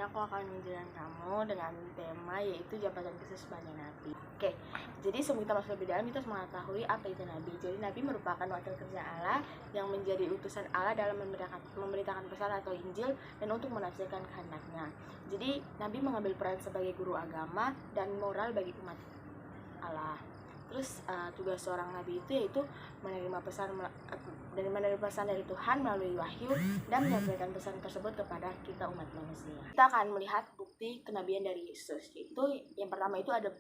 aku akan menjelaskan kamu dengan tema yaitu jabatan khusus sebagai nabi. Oke, jadi sebelum kita masuk lebih dalam, kita harus mengetahui apa itu nabi. Jadi nabi merupakan wakil kerja Allah yang menjadi utusan Allah dalam memberitakan pesan atau Injil dan untuk menafsirkan kehendaknya. Jadi nabi mengambil peran sebagai guru agama dan moral bagi umat Allah. Terus tugas seorang nabi itu yaitu menerima pesan dari Tuhan melalui wahyu dan menyampaikan pesan tersebut kepada kita umat manusia. Kita akan melihat bukti kenabian dari Yesus. Itu yang pertama itu ada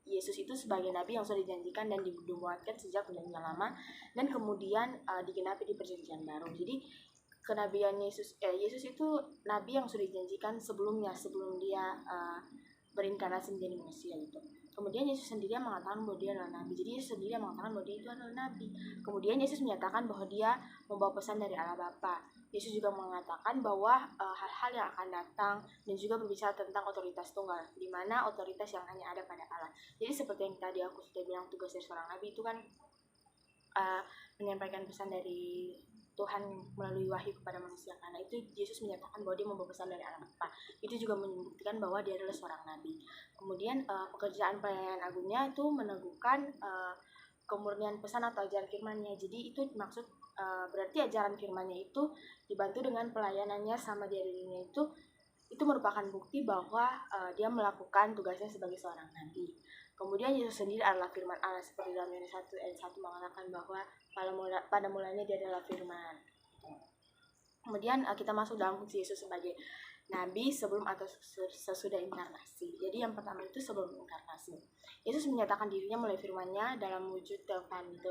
Yesus itu sebagai nabi yang sudah dijanjikan dan dinubuatkan sejak perjanjian lama dan kemudian digenapi di perjanjian baru. Jadi kenabian Yesus itu nabi yang sudah dijanjikan sebelum dia berinkarnasi menjadi manusia gitu. Kemudian Yesus sendiri mengatakan bahwa dia adalah nabi. Jadi Yesus sendiri mengatakan bahwa dia itu adalah nabi. Kemudian Yesus menyatakan bahwa dia membawa pesan dari Allah Bapa. Yesus juga mengatakan bahwa hal-hal yang akan datang dan juga berbicara tentang otoritas tunggal, di mana otoritas yang hanya ada pada Allah. Jadi seperti yang tadi aku sudah bilang, tugas dari seorang nabi itu kan menyampaikan pesan dari Tuhan melalui wahyu kepada manusia. Karena itu Yesus menyatakan bahwa dia membawa pesan dari Allah Bapa. Itu juga membuktikan bahwa dia adalah seorang nabi. Kemudian pekerjaan pelayanan agungnya itu meneguhkan kemurnian pesan atau ajaran firman-Nya. Jadi itu maksud berarti ajaran firman-Nya itu dibantu dengan pelayanannya sama dirinya itu merupakan bukti bahwa dia melakukan tugasnya sebagai seorang nabi. Kemudian Yesus sendiri adalah firman Allah, seperti dalam Yohanes 1 ayat 1 mengatakan bahwa pada mulanya dia adalah firman. Kemudian kita masuk dalam fungsi Yesus sebagai nabi sebelum atau sesudah inkarnasi. Jadi yang pertama itu sebelum inkarnasi. Yesus menyatakan dirinya melalui firman-Nya dalam wujud teofani itu.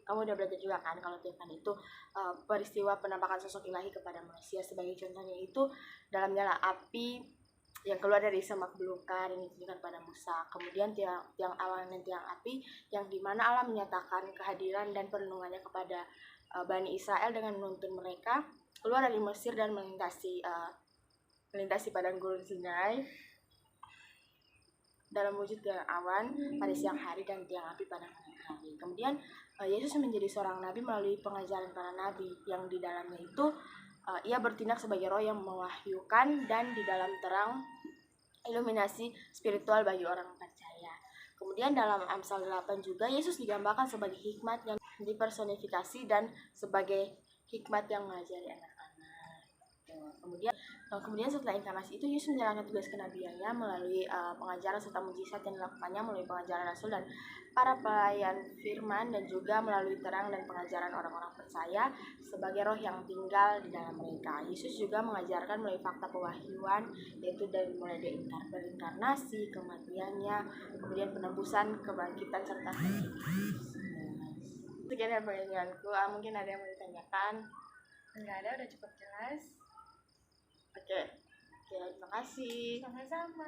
Kamu udah belajar juga kan kalau teofani itu peristiwa penampakan sosok ilahi kepada manusia. Sebagai contohnya itu dalam nyala api yang keluar dari semak belukar yang ditunjukkan pada Musa. Kemudian tiang awan dan tiang api yang dimana Allah menyatakan kehadiran dan perlindungannya kepada Bani Israel dengan menuntun mereka keluar dari Mesir dan melintasi padang gurun Sinai dalam wujud tiang awan pada siang hari dan tiang api pada malam hari. Kemudian Yesus menjadi seorang nabi melalui pengajaran para nabi yang di dalamnya itu ia bertindak sebagai roh yang mewahyukan dan di dalam terang iluminasi spiritual bagi orang percaya. Kemudian dalam Amsal 8 juga Yesus digambarkan sebagai hikmat yang dipersonifikasi dan sebagai hikmat yang mengajari anak-anak. Kemudian setelah inkarnasi itu Yesus menjalankan tugas kenabiannya melalui pengajaran serta mujizat yang dilakukannya melalui pengajaran rasul dan para pelayan firman dan juga melalui terang dan pengajaran orang-orang percaya sebagai roh yang tinggal di dalam mereka. Yesus juga mengajarkan melalui fakta pewahyuan yaitu dari mulai dari inkarnasi, kematiannya, kemudian penebusan, kebangkitan serta sekian ya pengajianku. Mungkin ada yang mau ditanyakan? Enggak ada, udah cukup jelas. Oke, terima kasih. Sama-sama.